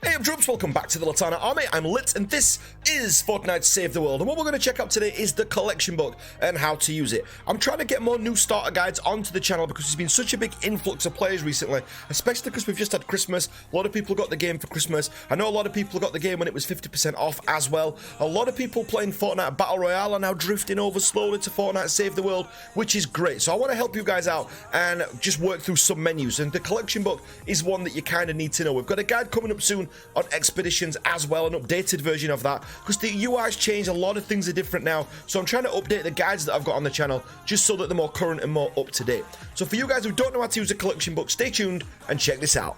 Hey up troops, welcome back to the Litanah army. I'm Lit and this is Fortnite Save the World, and what we're going to check out today is the collection book and how to use it. I'm trying to get more new starter guides onto the channel because there's been such a big influx of players recently, especially because we've just had Christmas. A lot of people got the game for Christmas. I know a lot of people got the game when it was 50% off as well. A lot of people playing Fortnite Battle Royale are now drifting over slowly to Fortnite Save the World, which is great. So I want to help you guys out and just work through some menus, and the collection book is one that you kind of need to know. We've got a guide coming up soon on expeditions as well, an updated version of that, because the UI's changed, a lot of things are different now, so I'm trying to update the guides that I've got on the channel just so that they're more current and more up to date. So for you guys who don't know how to use a collection book, stay tuned and check this out.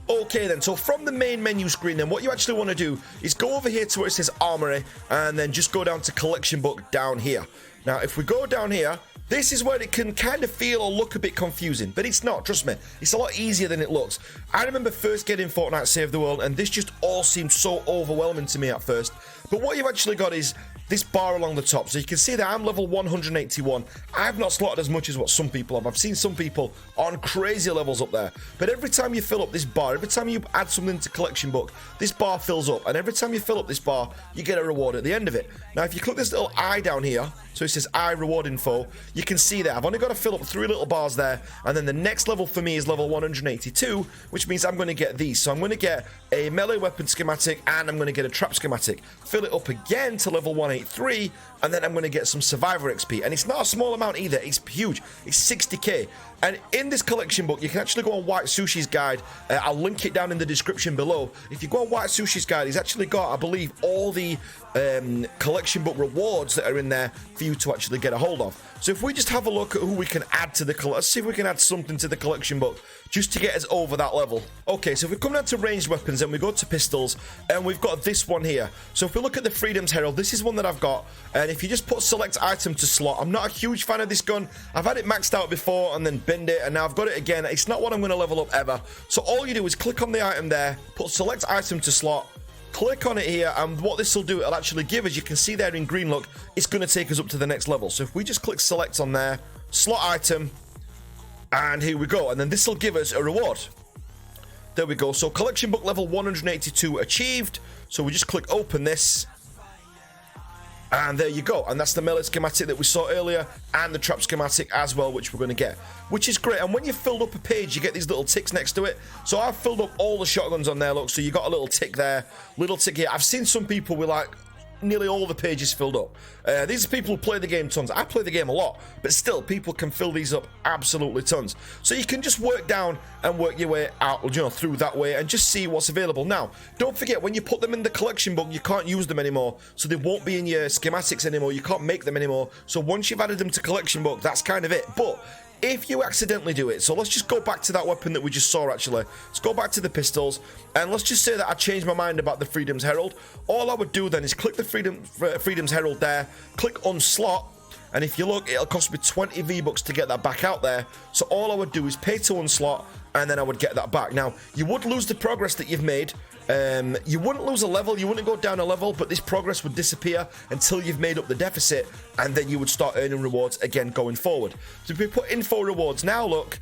Okay then, so from the main menu screen then, what you actually want to do is go over here to where it says Armory, and then just go down to collection book down here. Now if we go down here, this is where it can kind of feel or look a bit confusing, but it's not, trust me. It's a lot easier than it looks. I remember first getting Fortnite Save the World, and this just all seemed so overwhelming to me at first. But what you've actually got is this bar along the top. So you can see that I'm level 181. I've not slotted as much as what some people have. I've seen some people on crazy levels up there. But every time you fill up this bar, every time you add something to collection book, this bar fills up. And every time you fill up this bar, you get a reward at the end of it. Now, if you click this little eye down here, so it says I reward info, you can see that I've only got to fill up 3 little bars there. And then the next level for me is level 182, which means I'm going to get these. So I'm going to get a melee weapon schematic and I'm going to get a trap schematic. Fill it up again to level 183, and then I'm going to get some survivor XP. And it's not a small amount either, it's huge. It's 60k. And in this collection book, you can actually go on White Sushi's guide. I'll link it down in the description below. If you go on White Sushi's guide, he's actually got, I believe, all the collection book rewards that are in there for you to actually get a hold of. So if we just have a look at who we can add to the collection, let's see if we can add something to the collection book just to get us over that level. Okay, so if we come down to ranged weapons and we go to pistols, and we've got this one here. So if we look at the Freedom's Herald, this is one that I've got, and if you just put select item to slot, I'm not a huge fan of this gun. I've had it maxed out before and then binned it, and now I've got it again. It's not what I'm going to level up ever. So all you do is click on the item there, put select item to slot, click on it here, and what this will do, it'll actually give, as you can see there in green, look, it's going to take us up to the next level. So if we just click select on there, slot item, and here we go, and then this will give us a reward. There we go. So collection book level 182 achieved. So we just click open this, and there you go. And that's the melee schematic that we saw earlier, and the trap schematic as well, which we're going to get, which is great. And when you've filled up a page, you get these little ticks next to it. So I've filled up all the shotguns on there, look. So you got a little tick there, little tick here. I've seen some people with like nearly all the pages filled up. These are people who play the game tons. I play the game a lot, but still, people can fill these up absolutely tons. So you can just work down and work your way out, you know, through that way and just see what's available. Now, don't forget, when you put them in the collection book, you can't use them anymore. So they won't be in your schematics anymore. You can't make them anymore. So once you've added them to collection book, that's kind of it. But if you accidentally do it, so let's just go back to that weapon that we just saw actually. Let's go back to the pistols, and let's just say that I changed my mind about the Freedom's Herald. All I would do then is click the Freedom's Herald there, click unslot, and if you look, it'll cost me 20 V-Bucks to get that back out there. So all I would do is pay to unslot, and then I would get that back. Now, you would lose the progress that you've made. You wouldn't lose a level, you wouldn't go down a level, but this progress would disappear until you've made up the deficit, and then you would start earning rewards again going forward. So if we put info rewards now, look,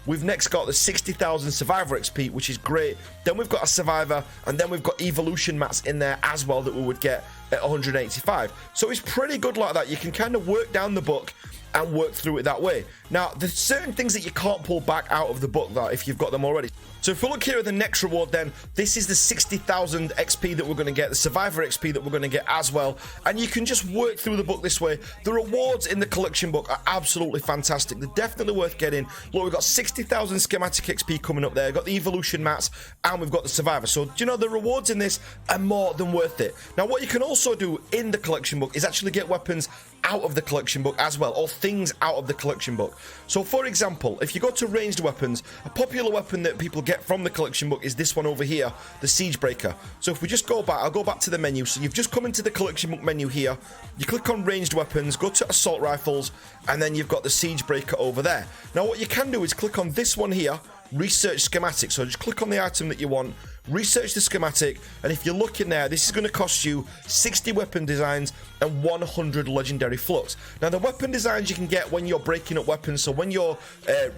we've next got the 60,000 survivor XP, which is great. Then we've got a survivor, and then we've got evolution mats in there as well that we would get at 185. So it's pretty good like that. You can kind of work down the book and work through it that way. Now, there's certain things that you can't pull back out of the book that if you've got them already. So if we look here at the next reward then, this is the 60,000 XP that we're going to get, the survivor XP that we're going to get as well. And you can just work through the book this way. The rewards in the collection book are absolutely fantastic. They're definitely worth getting. Look, we've got 60,000 schematic XP coming up there. We've got the evolution mats, and we've got the survivor. So, do you know, the rewards in this are more than worth it. Now, what you can also do in the collection book is actually get weapons out of the collection book as well, or things out of the collection book. So for example, if you go to ranged weapons, a popular weapon that people get from the collection book is this one over here, the Siege Breaker. So if we just go back, I'll go back to the menu. So you've just come into the collection book menu here, you click on ranged weapons, go to assault rifles, and then you've got the Siege Breaker over there. Now what you can do is click on this one here, research schematic. So just click on the item that you want, research the schematic, and if you look in there, this is going to cost you 60 weapon designs and 100 legendary flux. Now, the weapon designs you can get when you're breaking up weapons, so when you're,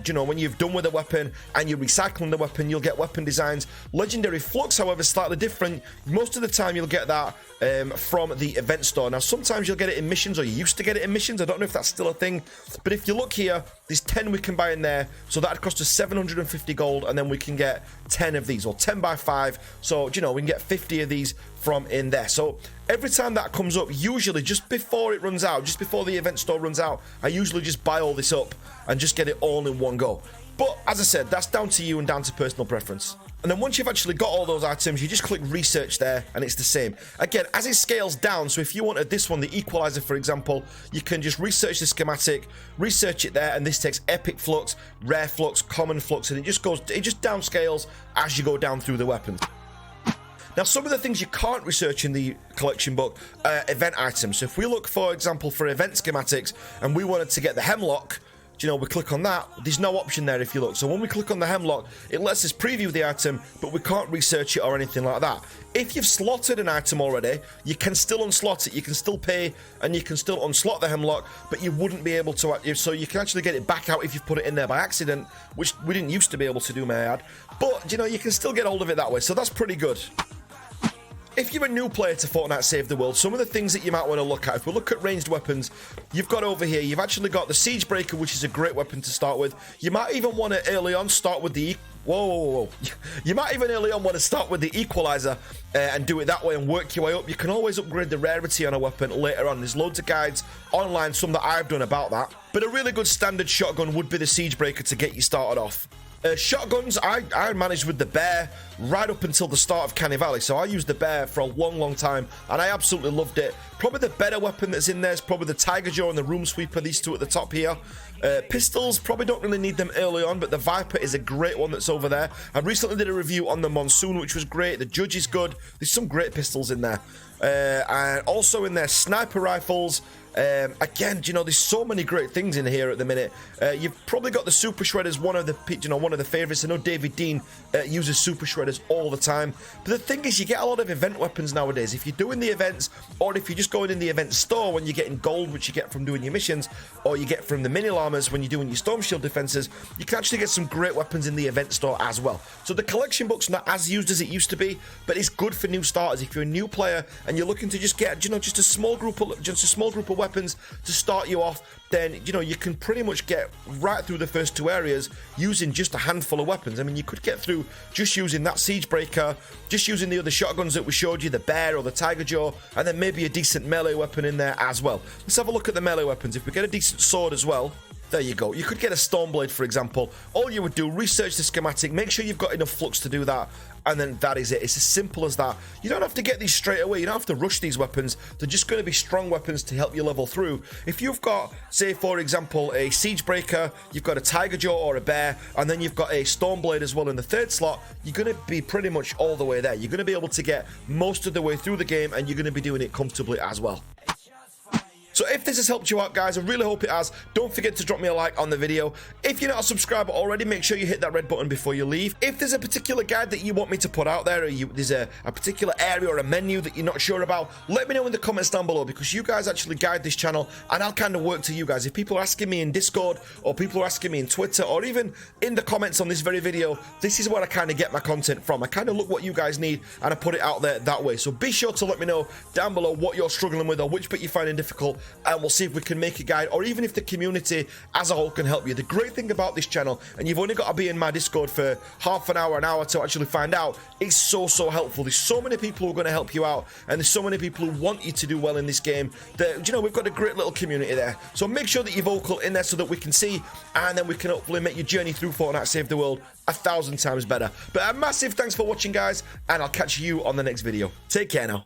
when you've done with a weapon and you're recycling the weapon, you'll get weapon designs. Legendary flux, however, is slightly different. Most of the time, you'll get that from the event store. Now, sometimes you'll get it in missions, or you used to get it in missions. I don't know if that's still a thing, but if you look here, there's 10 we can buy in there, so that'd cost us 750 gold, and then we can get 10 of these, or 10 by 5, so, we can get 50 of these from in there. So every time that comes up, usually just before it runs out, just before the event store runs out, I usually just buy all this up and just get it all in one go. But as I said, that's down to you and down to personal preference. And then once you've actually got all those items, you just click research there, and it's the same. Again, as it scales down, so if you wanted this one, the equalizer, for example, you can just research the schematic, research it there, and this takes epic flux, rare flux, common flux, and it just downscales as you go down through the weapons. Now, some of the things you can't research in the collection book are event items. So if we look, for example, for event schematics, and we wanted to get the hemlock, we click on that, there's no option there if you look. So when we click on the hemlock, it lets us preview the item, but we can't research it or anything like that. If you've slotted an item already, you can still unslot it, you can still pay, and you can still unslot the hemlock, but you wouldn't be able to, so you can actually get it back out if you've put it in there by accident, which we didn't used to be able to do, may I add. But, you can still get hold of it that way, so that's pretty good. If you're a new player to Fortnite Save the World, some of the things that you might want to look at, if we look at ranged weapons, you've got over here, you've actually got the Siege Breaker, which is a great weapon to start with. You might even want to early on start with the... Whoa. You might even early on want to start with the equalizer and do it that way and work your way up. You can always upgrade the rarity on a weapon later on. There's loads of guides online, some that I've done about that. But a really good standard shotgun would be the Siege Breaker to get you started off. Shotguns, I managed with the bear right up until the start of Canny Valley, so I used the bear for a long time, and I absolutely loved it. Probably the better weapon that's in there is probably the Tiger Jaw and the Room Sweeper, these two at the top here. Pistols, probably don't really need them early on, but the Viper is a great one that's over there. I recently did a review on the Monsoon, which was great. The Judge is good. There's some great pistols in there. And also in there, sniper rifles. Again, there's so many great things in here at the minute. You've probably got the Super Shredders, one of the favorites. I know David Dean uses Super Shredders all the time. But the thing is, you get a lot of event weapons nowadays. If you're doing the events, or if you're just going in the event store when you're getting gold, which you get from doing your missions, or you get from the mini llamas when you're doing your storm shield defenses, you can actually get some great weapons in the event store as well. So the collection book's not as used as it used to be, but it's good for new starters. If you're a new player and you're looking to just get, just a small group of weapons to start you off, then you can pretty much get right through the first two areas using just a handful of weapons. I mean, you could get through just using that Siege Breaker, just using the other shotguns that we showed you, the bear or the Tiger Jaw, and then maybe a decent melee weapon in there as well. Let's have a look at the melee weapons. If we get a decent sword as well, there you go. You could get a Stormblade, for example. All you would do, research the schematic, make sure you've got enough flux to do that, and then that is it. It's as simple as that. You don't have to get these straight away. You don't have to rush these weapons. They're just going to be strong weapons to help you level through. If you've got, say, for example, a Siege Breaker, you've got a Tiger Jaw or a Bear, and then you've got a Stormblade as well in the third slot, you're going to be pretty much all the way there. You're going to be able to get most of the way through the game, and you're going to be doing it comfortably as well. So if this has helped you out, guys, I really hope it has. Don't forget to drop me a like on the video. If you're not a subscriber already, make sure you hit that red button before you leave. If there's a particular guide that you want me to put out there, or there's a particular area or a menu that you're not sure about, let me know in the comments down below, because you guys actually guide this channel, and I'll kind of work to you guys. If people are asking me in Discord, or people are asking me in Twitter, or even in the comments on this very video, this is where I kind of get my content from. I kind of look what you guys need, and I put it out there that way. So be sure to let me know down below what you're struggling with, or which bit you're finding difficult, and we'll see if we can make a guide, or even if the community as a whole can help you. The great thing about this channel, and you've only got to be in my Discord for half an hour to actually find out, it's so helpful. There's so many people who are going to help you out, and there's so many people who want you to do well in this game that, we've got a great little community there. So make sure that you're vocal in there so that we can see, and then we can hopefully make your journey through Fortnite Save the World 1,000 times better. But a massive thanks for watching, guys, and I'll catch you on the next video. Take care now.